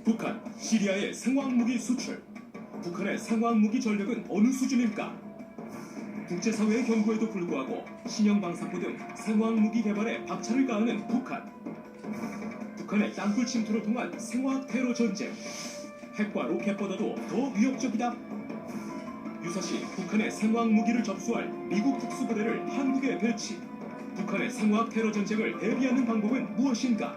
북한, 시리아의 생화학무기 수출. 북한의 생화학무기 전력은 어느 수준일까? 국제사회의 경고에도 불구하고 신형 방사포 등 생화학무기 개발에 박차를 가하는 북한. 북한의 땅굴 침투를 통한 생화학 테러 전쟁. 핵과 로켓보다도 더 위협적이다. 유사시 북한의 생화학무기를 접수할 미국 특수부대를 한국에 배치. 북한의 생화학 테러 전쟁을 대비하는 방법은 무엇인가?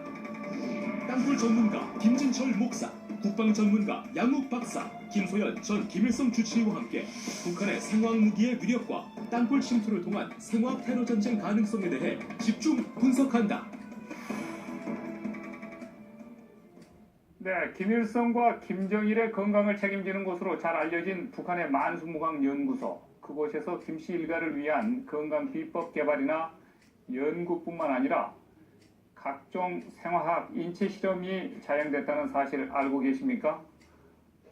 땅굴 전문가 김진철 목사, 국방 전문가 양욱 박사, 김소연 전 김일성 주치의와 함께 북한의 생화학 무기의 위력과 땅굴 침투를 통한 생화학 테러 전쟁 가능성에 대해 집중 분석한다. 네, 김일성과 김정일의 건강을 책임지는 곳으로 잘 알려진 북한의 만수무강 연구소. 그곳에서 김씨 일가를 위한 건강 비법 개발이나 연구뿐만 아니라 각종 생화학 인체 실험이 자행됐다는 사실을 알고 계십니까?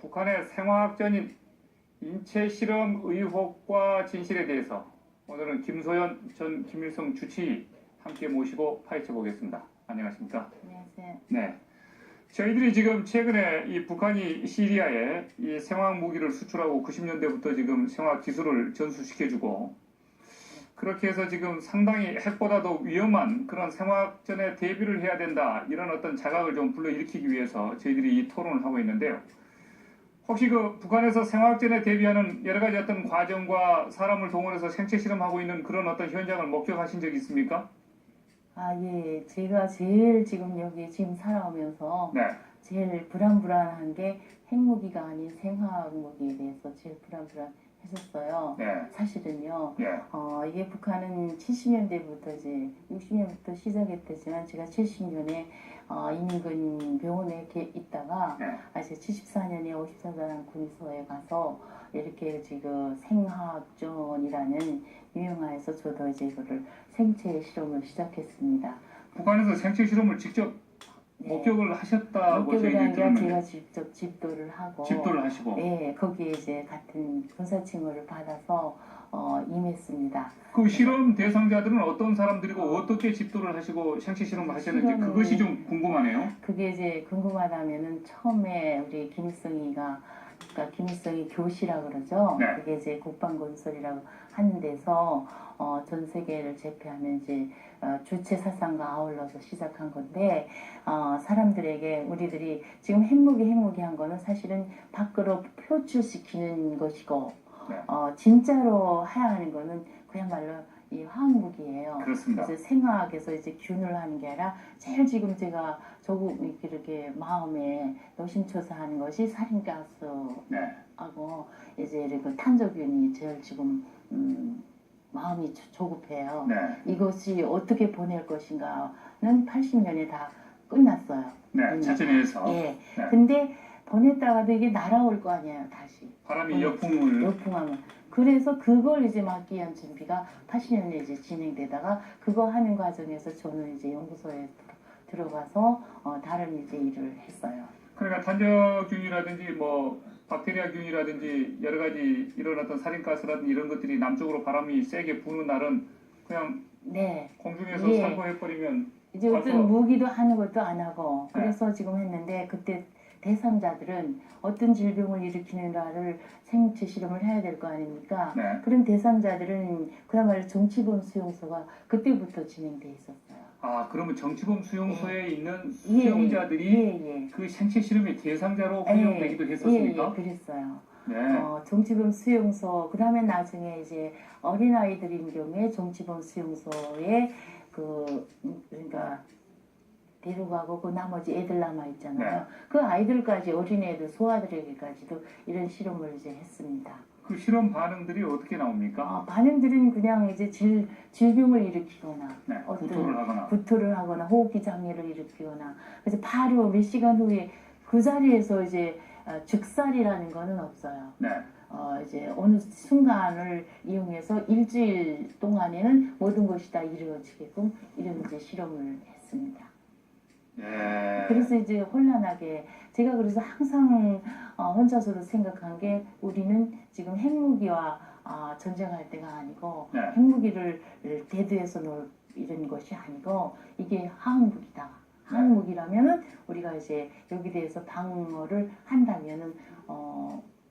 북한의 생화학적인 인체 실험 의혹과 진실에 대해서 오늘은 김소연 전 김일성 주치의 함께 모시고 파헤쳐 보겠습니다. 안녕하십니까? 안녕하세요. 네. 저희들이 지금 최근에 이 북한이 시리아에 이 생화학 무기를 수출하고 90년대부터 지금 생화학 기술을 전수시켜주고 그렇게 해서 지금 상당히 핵보다도 위험한 그런 생화학전에 대비를 해야 된다 이런 어떤 자각을 좀 불러일으키기 위해서 저희들이 이 토론을 하고 있는데요. 혹시 그 북한에서 생화학전에 대비하는 여러 가지 어떤 과정과 사람을 동원해서 생체 실험하고 있는 그런 어떤 현장을 목격하신 적 있습니까? 아, 예. 제가 제일 지금 여기 지금 살아오면서 네. 제일 불안한 게 핵무기가 아닌 생화학 무기에 대해서 제일 불안했었어요. 네. 사실은요. 네. 이게 북한은 70년대부터 이제 60년부터 시작했지만 제가 70년에 인민군 병원에 있다가 네. 이제 74년에 54단 군소에 가서 이렇게 지금 생화학전이라는 유형화에서 저도 이제 이거를 생체 실험을 시작했습니다. 북한에서 생체 실험을 직접 네. 목격을 하셨다고 목격을 한 저희들이 게 들었는데 제가 직접 집도를 하고 집도를 하시고 네, 거기에 이제 같은 군사칭호를 받아서 임했습니다. 그 실험 대상자들은 어떤 사람들이고 어떻게 집도를 하시고 생체 실험을 하셨는지 그것이 좀 궁금하네요. 그게 이제 궁금하다면은 처음에 우리 김일성이가 그러니까 김일성이 교시라 그러죠. 네. 그게 이제 국방건설이라고 하는 데서 전 세계를 제패하는 이제 주체 사상과 아울러서 시작한 건데 사람들에게 우리들이 지금 핵무기 한 거는 사실은 밖으로 표출시키는 것이고 네. 진짜로 해야 하는 거는 그야말로 이 화학무기예요. 그렇습니다. 그래서 생화학에서 이제 균을 하는 게 아니라 제일 지금 제가 조금 이렇게 마음에 노심초사하는 것이 살인가스하고 네. 이제 이렇게 탄저균이 제일 지금 마음이 조급해요. 네. 이것이 어떻게 보낼 것인가는 80년에 다 끝났어요. 네. 자체내에서. 예. 네. 근데 보냈다가도 이게 날아올 거 아니에요, 다시. 바람이 역풍을. 역풍하면. 그래서 그걸 이제 막기 위한 준비가 80년에 이제 진행되다가 그거 하는 과정에서 저는 이제 연구소에 들어가서 다른 이제 일을 했어요. 그러니까 탄저균이라든지 뭐 박테리아균이라든지 여러 가지 이런 어떤 살인가스라든지 이런 것들이 남쪽으로 바람이 세게 부는 날은 그냥 네. 공중에서 예. 살포해버리면 이제 어떤 무기도 하는 것도 안 하고 그래서 지금 했는데 그때 대상자들은 어떤 질병을 일으키는가를 생체 실험을 해야 될 거 아닙니까? 네. 그런 대상자들은 그야말로 정치범 수용소가 그때부터 진행돼 있었어요. 아 그러면 정치범 수용소에 있는 예, 수용자들이 그 생체 실험의 대상자로 활용되기도 했었습니까? 예, 그랬어요. 네. 정치범 수용소, 그 다음에 나중에 이제 어린아이들인 경우에 정치범 수용소에 그러니까 데려가고 그 나머지 애들 남아 있잖아요. 네. 그 아이들까지 어린애들 소아들에게까지도 이런 실험을 이제 했습니다. 그 실험 반응들이 어떻게 나옵니까? 반응들은 그냥 이제 질병을 일으키거나 네. 어떤 구토를 하거나 호흡기 장애를 일으키거나 그래서 바로 몇 시간 후에 그 자리에서 이제 즉살이라는 거는 없어요. 네. 이제 어느 순간을 이용해서 일주일 동안에는 모든 것이 다 이루어지게끔 이런 이제 실험을 했습니다. 네. 그래서 이제 혼란하게 제가 그래서 항상 혼자서도 생각한 게 우리는 지금 핵무기와 전쟁할 때가 아니고 네. 핵무기를 대두해서 놓을 이런 것이 아니고 이게 화학무기다. 화학무기라면은 우리가 우리가 이제 여기 대해서 방어를 한다면은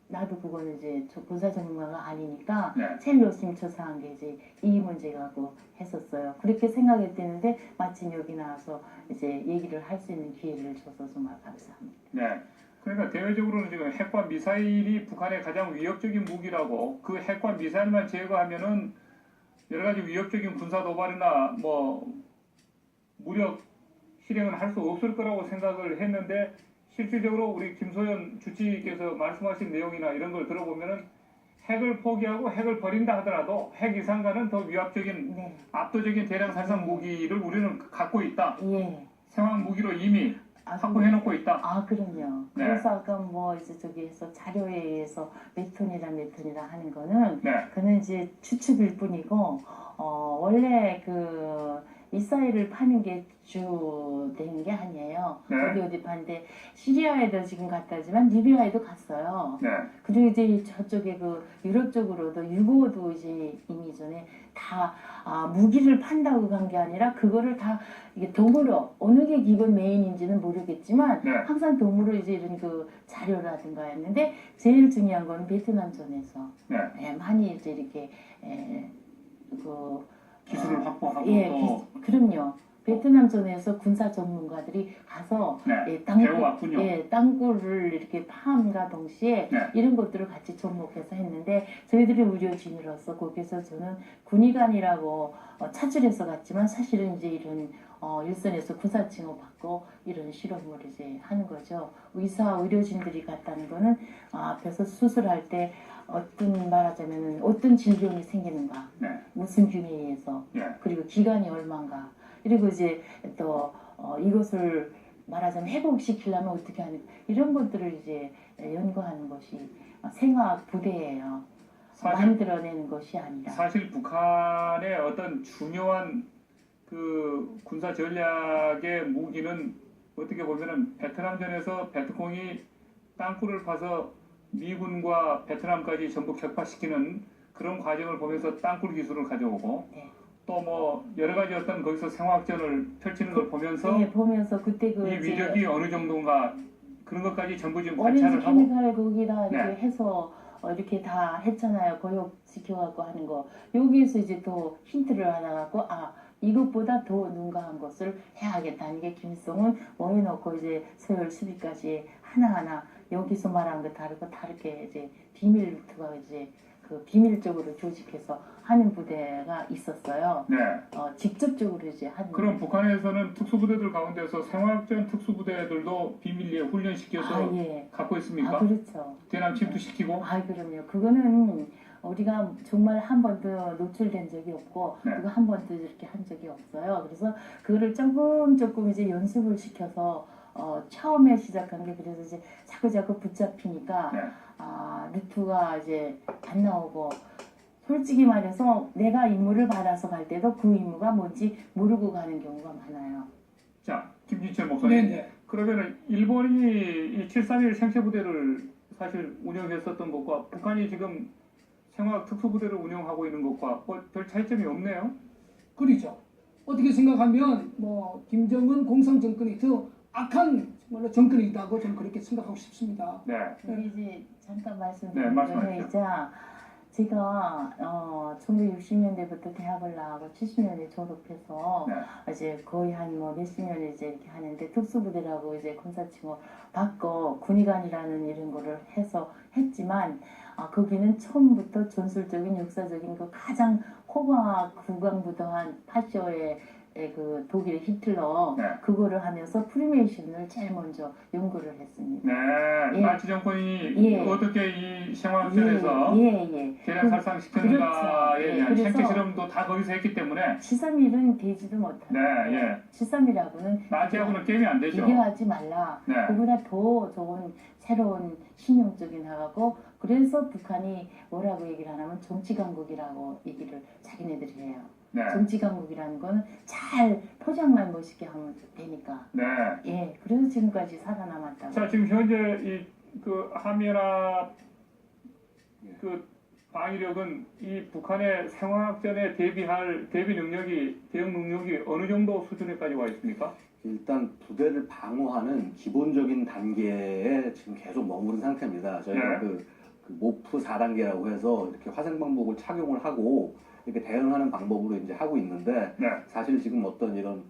나도 그거는 이제 군사 전문가가 아니니까 네. 제일 열심히 조사한 게 이제 이 문제라고 했었어요. 그렇게 생각했는데 마침 여기 나와서 이제 얘기를 할 수 있는 기회를 줘서 정말 감사합니다. 네. 그러니까 대외적으로는 지금 핵과 미사일이 북한의 가장 위협적인 무기라고 그 핵과 미사일만 제거하면은 여러 가지 위협적인 군사 도발이나 뭐 무력 실행은 할 수 없을 거라고 생각을 했는데 실질적으로 우리 김소연 주치께서 말씀하신 내용이나 이런 걸 들어보면은 핵을 포기하고 핵을 버린다 하더라도 핵 이상과는 더 위압적인 네. 압도적인 대량 살상 무기를 우리는 갖고 있다. 예. 생활 무기로 이미 아, 확보해놓고 있다. 아, 그럼요. 네. 그래서 아까 뭐 이제 저기에서 자료에 의해서 몇 톤이라 하는 거는 네. 그는 이제 추측일 뿐이고 원래 그 이스라엘을 파는 게 주된 게 아니에요. 네. 어디 파는데 시리아에도 지금 갔다지만 리비아에도 갔어요. 네. 그리고 이제 저쪽에 그 유럽 쪽으로도 유고도 이제 이미 전에 다 무기를 판다고 간 게 아니라 그거를 다 이게 덤으로 어느 게 기본 메인인지는 모르겠지만 네. 항상 덤으로 이제 이런 그 자료라든가 했는데 제일 중요한 건 베트남전에서 네. 많이 이제 이렇게 그 기술을 확보하고 예, 또 그럼요. 베트남전에서 군사 전문가들이 가서 네. 배워왔군요. 땅굴을 이렇게 파함과 동시에 네. 이런 것들을 같이 접목해서 했는데 저희들이 의료진으로서 거기서 저는 군의관이라고 차출해서 갔지만 사실은 이제 이런 일선에서 군사 칭호 받고 이런 실험을 이제 하는 거죠. 의료진들이 갔다는 거는 앞에서 수술할 때 말하자면은 어떤 질병이 생기는가, 네. 무슨 균에의해서 예. 그리고 기간이 얼마인가, 그리고 이제 또 이것을 말하자면 회복시키려면 어떻게 하는 이런 것들을 이제 연구하는 것이 생화학 부대예요. 만들어내는 것이 아니라. 사실 북한의 어떤 중요한 그 군사 전략의 무기는 어떻게 보면은 베트남전에서 베트콩이 땅굴을 파서 미군과 베트남까지 전부 격파시키는 그런 과정을 보면서 땅굴 기술을 가져오고 네. 또 뭐 여러 가지 어떤 거기서 생화학전을 펼치는 걸 보면서 네, 보면서 그때 이 위력이 어느 정도인가 그런 것까지 전부 지금 오렌지 관찰을 하고 케미칼 거기다 이렇게 네. 해서 이렇게 다 했잖아요. 고역시켜갖고 하는 거. 여기에서 이제 또 힌트를 하나 갖고 이것보다 더 능가한 것을 해야겠다는 게 김일성은 뭐 해놓고 이제 서열 수비까지 하나하나 여기서 말한 거 다르게 이제 비밀부터가 이제 그 비밀적으로 조직해서 하는 부대가 있었어요. 네. 직접적으로 이제 하는. 그럼 북한에서는 특수부대들 가운데서 생화학전 특수부대들도 비밀리에 훈련시켜서 예. 갖고 있습니까? 그렇죠. 대남 침투시키고 그럼요. 그거는 우리가 정말 한 번도 노출된 적이 없고 네. 그거 한 번도 이렇게 한 적이 없어요. 그래서 그거를 조금 이제 연습을 시켜서 처음에 시작한 게 그래서 이제 자꾸 붙잡히니까 네. 루트가 이제 안 나오고 솔직히 말해서 내가 임무를 받아서 갈 때도 그 임무가 뭔지 모르고 가는 경우가 많아요. 자, 김진철 목사님. 네네. 그러면 일본이 이 731 생체부대를 사실 운영했었던 것과 북한이 지금 생화학 특수부대를 운영하고 있는 것과 별 차이점이 없네요. 그렇죠. 어떻게 생각하면 뭐 김정은 공산 정권이 더 악한 정말로 정권이다고 저는 그렇게 생각하고 싶습니다. 네. 여기 이제 잠깐 네, 말씀드리면 말씀하십시오. 제가 1960년대부터 대학을 나가고 70년에 졸업해서 네. 이제 거의 한 뭐 몇십 년 이제 이렇게 하는데 특수부대라고 이제 군사칭호 받고 군의관이라는 이런 거를 해서 했지만 거기는 처음부터 전술적인 역사적인 그 가장 호화 국왕부도한 파쇼의 그 독일의 히틀러 네. 그거를 하면서 프리메이션을 제일 먼저 연구를 했습니다. 네. 예. 나치 정권이 예. 어떻게 이 생화학전에서 대량 살상시켰는가에 그렇죠. 대한 그래서 생체 실험도 다 거기서 했기 때문에 731은 되지도 못해요. 네, 예. 731하고는 나치하고는 게임이 안 되죠. 비교하지 말라. 네. 그보다 더 좋은 새로운 신용적인 하고 그래서 북한이 뭐라고 얘기를 하냐면 정치강국이라고 얘기를 자기네들이 해요. 네. 정치강국이라는 건 잘 포장만 멋있게 하면 되니까. 네. 예, 그래서 지금까지 살아남았다고. 자, 지금 현재 그 한미연합 그 방위력은 이 북한의 생화학전에 대비 능력이 어느 정도 수준에까지 와 있습니까? 일단 부대를 방어하는 기본적인 단계에 지금 계속 머무른 상태입니다. 저희가 네. 그 모프 4단계라고 해서 이렇게 화생 방법을 착용을 하고 이렇게 대응하는 방법으로 이제 하고 있는데 네. 사실 지금 어떤 이런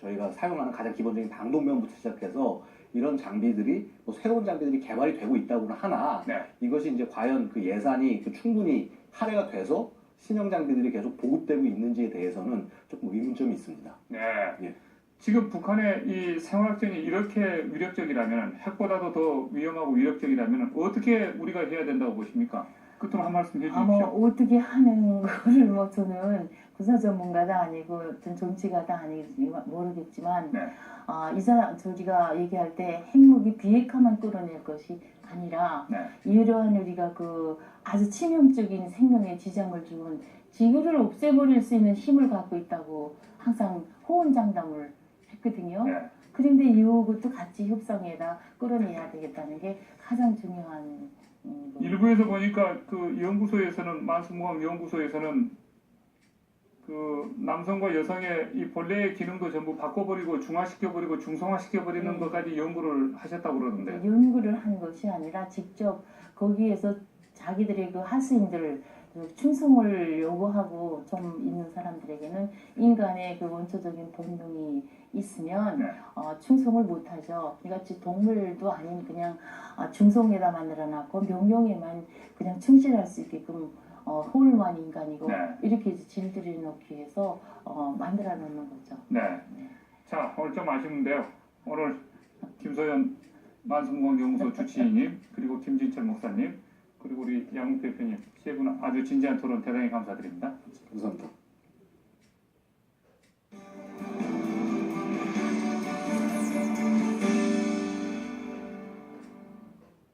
저희가 사용하는 가장 기본적인 방독면부터 시작해서 이런 장비들이 뭐 새로운 장비들이 개발이 되고 있다고는 하나 네. 이것이 이제 과연 그 예산이 충분히 할애가 돼서 신형 장비들이 계속 보급되고 있는지에 대해서는 조금 의문점이 있습니다. 네. 예. 지금 북한의 이 생화학전이 이렇게 위력적이라면, 핵보다도 더 위험하고 위력적이라면 어떻게 우리가 해야 된다고 보십니까? 끝으로 한 말씀 해주십시오. 뭐 어떻게 하는 거를 뭐 저는 군사 전문가도 아니고 전 정치가도 아니고 모르겠지만 네. 저희가 얘기할 때 핵무기 비핵화만 끌어낼 것이 아니라 네. 이러한 우리가 그 아주 치명적인 생명에 지장을 주는 지구를 없애버릴 수 있는 힘을 갖고 있다고 항상 호언장담을 했거든요. 네. 그런데 이것도 같이 협상에다 끌어내야 되겠다는 게 가장 중요한 일부에서 보니까 그 연구소에서는, 만수무강 연구소에서는 그 남성과 여성의 이 본래의 기능도 전부 바꿔버리고 중화시켜버리고 중성화시켜버리는 것까지 연구를 하셨다고 그러던데. 연구를 한 것이 아니라 직접 거기에서 자기들의 그 하수인들 충성을 요구하고 좀 있는 사람들에게는 인간의 그 원초적인 본능이 있으면 네. 충성을 못하죠. 그러니까 동물도 아닌 그냥 중성에다 만들어놨고 명령에만 그냥 충실할 수 있게끔 홀만 인간이고 네. 이렇게 질들여 놓기 위해서 만들어 놓는 거죠. 네. 자, 오늘 좀 아쉬운데요. 오늘 김소연 만수무강 연구소 주치의님, 그리고 김진철 목사님, 그리고 우리 양욱 대표님 세 분 아주 진지한 토론 대단히 감사드립니다. 감사합니다.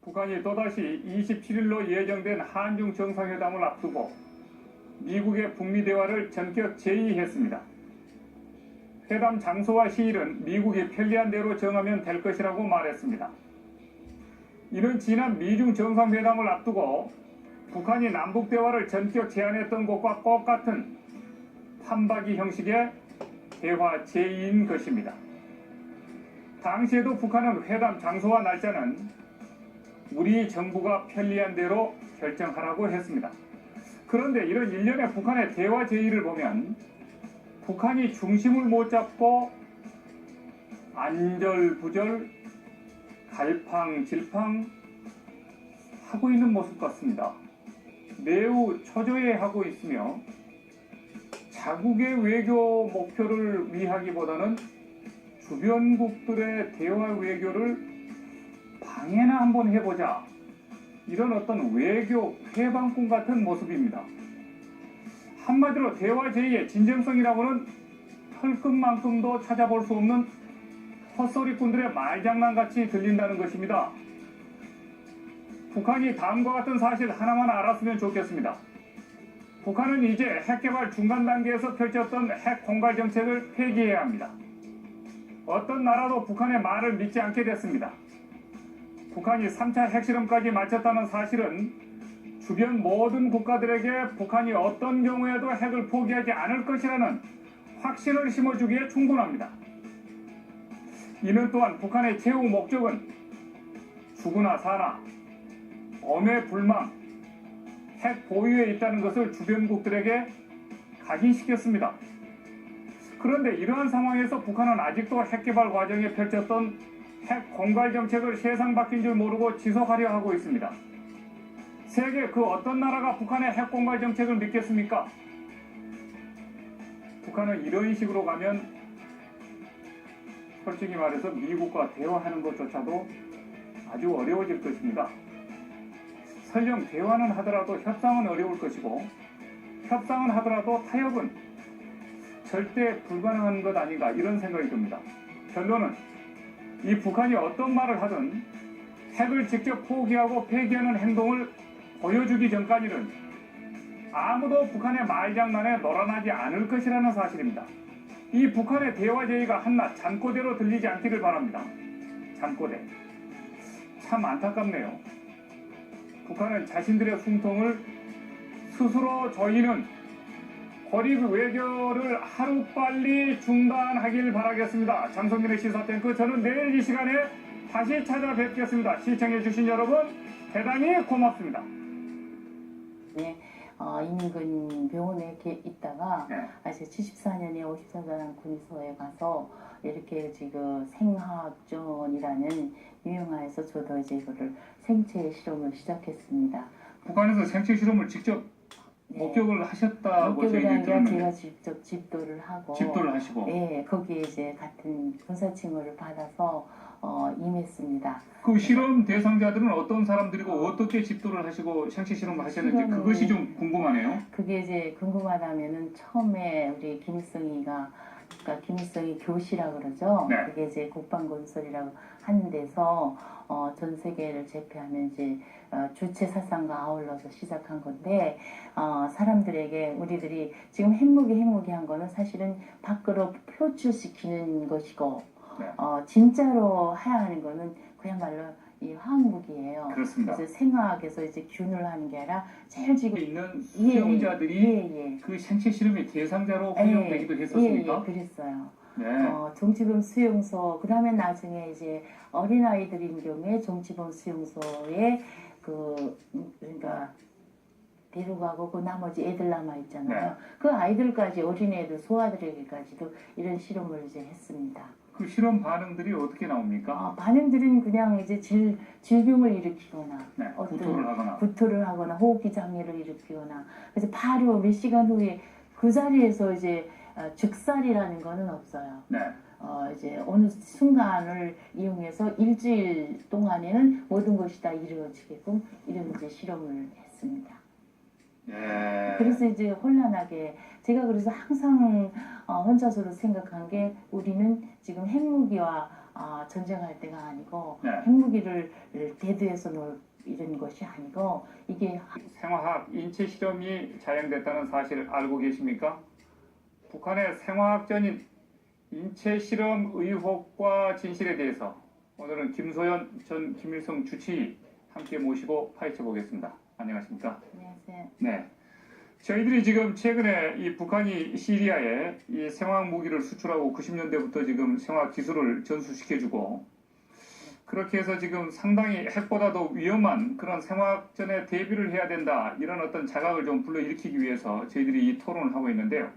북한이 또다시 27일로 예정된 한중 정상회담을 앞두고 미국의 북미 대화를 전격 제의했습니다. 회담 장소와 시일은 미국이 편리한 대로 정하면 될 것이라고 말했습니다. 이는 지난 미중 정상회담을 앞두고 북한이 남북 대화를 전격 제안했던 것과 똑같은 판박이 형식의 대화 제의인 것입니다. 당시에도 북한은 회담 장소와 날짜는 우리 정부가 편리한 대로 결정하라고 했습니다. 그런데 이런 일련의 북한의 대화 제의를 보면 북한이 중심을 못 잡고 안절부절, 갈팡질팡 하고 있는 모습 같습니다. 매우 초조해하고 있으며 자국의 외교 목표를 위하기보다는 주변국들의 대화 외교를 방해나 한번 해보자, 이런 어떤 외교 회방꾼 같은 모습입니다. 한마디로 대화 제의의 진정성이라고는 털끝만큼도 찾아볼 수 없는 헛소리꾼들의 말장난같이 들린다는 것입니다. 북한이 다음과 같은 사실 하나만 알았으면 좋겠습니다. 북한은 이제 핵개발 중간 단계에서 펼쳤던 핵 공갈 정책을 폐기해야 합니다. 어떤 나라도 북한의 말을 믿지 않게 됐습니다. 북한이 3차 핵실험까지 마쳤다는 사실은 주변 모든 국가들에게 북한이 어떤 경우에도 핵을 포기하지 않을 것이라는 확신을 심어주기에 충분합니다. 이는 또한 북한의 최후 목적은 죽으나 사나 엄해불망 핵 보유에 있다는 것을 주변국들에게 각인시켰습니다. 그런데 이러한 상황에서 북한은 아직도 핵개발 과정에 펼쳤던 핵 공갈 정책을 세상 바뀐 줄 모르고 지속하려 하고 있습니다. 세계 그 어떤 나라가 북한의 핵 공갈 정책을 믿겠습니까? 북한은 이런 식으로 가면 솔직히 말해서 미국과 대화하는 것조차도 아주 어려워질 것입니다. 설령 대화는 하더라도 협상은 어려울 것이고, 협상은 하더라도 타협은 절대 불가능한 것 아닌가, 이런 생각이 듭니다. 결론은 이 북한이 어떤 말을 하든 핵을 직접 포기하고 폐기하는 행동을 보여주기 전까지는 아무도 북한의 말장난에 놀아나지 않을 것이라는 사실입니다. 이 북한의 대화 제의가 한낱 잠꼬대로 들리지 않기를 바랍니다. 잠꼬대. 참 안타깝네요. 북한은 자신들의 숨통을 스스로 조이는 고립 외교를 하루빨리 중단하길 바라겠습니다. 장성민의 시사탱크, 저는 내일 이 시간에 다시 찾아뵙겠습니다. 시청해주신 여러분 대단히 고맙습니다. 네, 인근 병원에 이렇게 있다가 네. 아직 74년에 54사단 군소에 가서 이렇게 지금 생화학전이라는 유형화에서 저도 이제 이거를 생체 실험을 시작했습니다. 북한에서 생체 실험을 직접 네. 목격을 하셨다고 목격을 한 저희들이 게 들었는데 제가 직접 집도를 하고 집도를 하시고 예, 거기에 이제 같은 군사 칭호를 받아서 임했습니다. 그 실험 대상자들은 어떤 사람들이고 어떻게 집도를 하시고 생체 실험을 하셨는지 실험은- 그것이 좀 궁금하네요. 그게 이제 궁금하다면은 처음에 우리 김일성이가 그러니까 김일성이 교시라 그러죠. 네. 그게 이제 국방건설이라고 하는 데서 전 세계를 제패하면 이제 주체 사상과 아울러서 시작한 건데 사람들에게 우리들이 지금 핵무기 한 거는 사실은 밖으로 표출시키는 것이고 네. 진짜로 해야 하는 거는 그야말로 이 화학무기예요. 그렇습니다. 그래서 생화학에서 이제 균을 하는 게 아니라 제일 지금 있는 수용자들이 예. 그 생체 실험의 대상자로 활용되기도 했었습니까? 예, 그랬어요. 네. 정치범 수용소, 그 다음에 나중에 이제 어린아이들인 경우에 정치범 수용소에 그러니까 데려가고 그 나머지 애들 남아 있잖아요. 네. 그 아이들까지 어린애들 소아들에게까지도 이런 실험을 이제 했습니다. 그 실험 반응들이 어떻게 나옵니까? 반응들은 그냥 이제 질병을 일으키거나 네. 어떤 구토를 하거나. 구토를 하거나 호흡기 장애를 일으키거나 그래서 바로 몇 시간 후에 그 자리에서 이제 즉살이라는 거는 없어요. 네. 이제 어느 순간을 이용해서 일주일 동안에는 모든 것이 다 이루어지게끔 이런 이제 실험을 했습니다. 예. 그래서 이제 혼란하게 제가 그래서 항상 혼자서도 생각한 게 우리는 지금 핵무기와 전쟁할 때가 아니고 네. 핵무기를 대두해서 놓을 이런 것이 아니고 이게 생화학 인체 실험이 자행됐다는 사실을 알고 계십니까? 북한의 생화학전인 인체 실험 의혹과 진실에 대해서 오늘은 김소연 전 김일성 주치의 함께 모시고 파헤쳐 보겠습니다. 안녕하십니까? 안녕하세요. 네. 저희들이 지금 최근에 이 북한이 시리아에 이 생화학 무기를 수출하고 90년대부터 지금 생화학 기술을 전수시켜주고 그렇게 해서 지금 상당히 핵보다도 위험한 그런 생화학전에 대비를 해야 된다 이런 어떤 자각을 좀 불러일으키기 위해서 저희들이 이 토론을 하고 있는데요.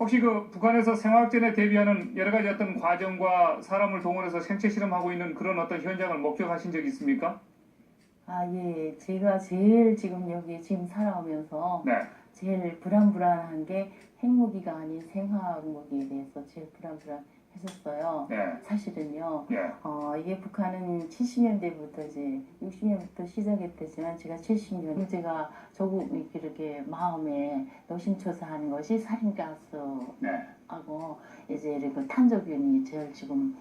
혹시 그 북한에서 생화학전에 대비하는 여러 가지 어떤 과정과 사람을 동원해서 생체 실험하고 있는 그런 어떤 현장을 목격하신 적 있습니까? 예. 제가 제일 지금 여기 지금 살아오면서 네. 제일 불안한 게 핵무기가 아닌 생화학 무기에 대해서 제일 불안했었어요. 네. 사실은요. 예. 이게 북한은 70년대부터 이제 60년부터 시작했지만 제가 70년 제가 조금 이렇게 마음에 노심초사하는 것이 살인가스하고 네. 이제 이렇게 탄저균이 제일 지금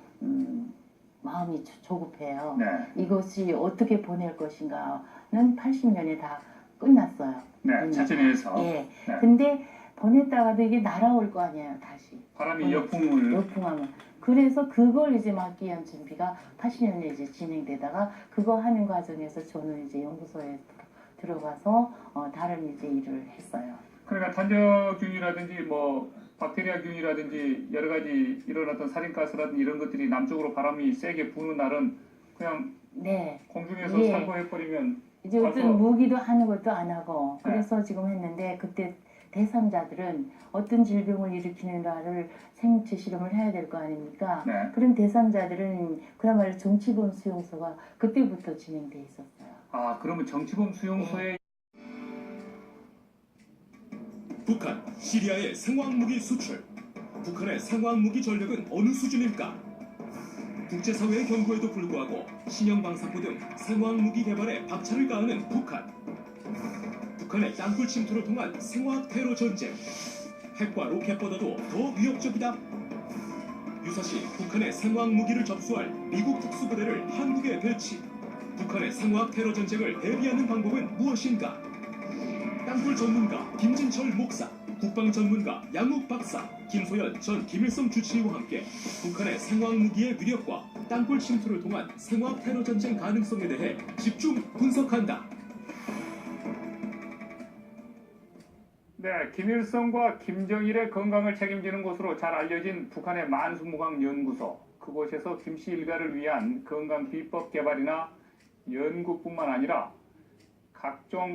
마음이 조급해요. 네. 이것이 어떻게 보낼 것인가는 80년에 다 끝났어요. 네. 자진해서 예. 네. 근데 보냈다가도 이게 날아올 거 아니에요, 다시. 바람이 역풍을 역풍하면. 그래서 그걸 이제 막기 위한 준비가 80년에 이제 진행되다가 그거 하는 과정에서 저는 이제 연구소에 들어가서 다른 이제 일을 했어요. 그러니까 탄저균이라든지 뭐 박테리아균이라든지 여러 가지 이런 어떤 살인가스라든지 이런 것들이 남쪽으로 바람이 세게 부는 날은 그냥 네. 공중에서 예. 살포해버리면 이제 가서- 어떤 무기도 하는 것도 안 하고 네. 그래서 지금 했는데 그때 대상자들은 어떤 질병을 일으키는가를 생체 실험을 해야 될 거 아닙니까? 네. 그런 대상자들은 그야말로 정치범 수용소가 그때부터 진행돼 있었어요. 아 그러면 정치범 수용소에 북한, 시리아의 생화학무기 수출. 북한의 생화학무기 전력은 어느 수준일까? 국제사회의 경고에도 불구하고 신형방사포 등 생화학무기 개발에 박차를 가하는 북한. 북한의 땅굴 침투를 통한 생화학 테러 전쟁. 핵과 로켓보다도 더 위협적이다. 유사시 북한의 생화학무기를 접수할 미국 특수부대를 한국에 배치. 북한의 생화학 테러 전쟁을 대비하는 방법은 무엇인가? 땅굴 전문가 김진철 목사, 국방 전문가 양욱 박사, 김소연 전 김일성 주치의와 함께 북한의 생화학 무기의 위력과 땅굴 침투를 통한 생화학 테러 전쟁 가능성에 대해 집중 분석한다. 네, 김일성과 김정일의 건강을 책임지는 곳으로 잘 알려진 북한의 만수무강 연구소, 그곳에서 김씨 일가를 위한 건강 비법 개발이나 연구뿐만 아니라 각종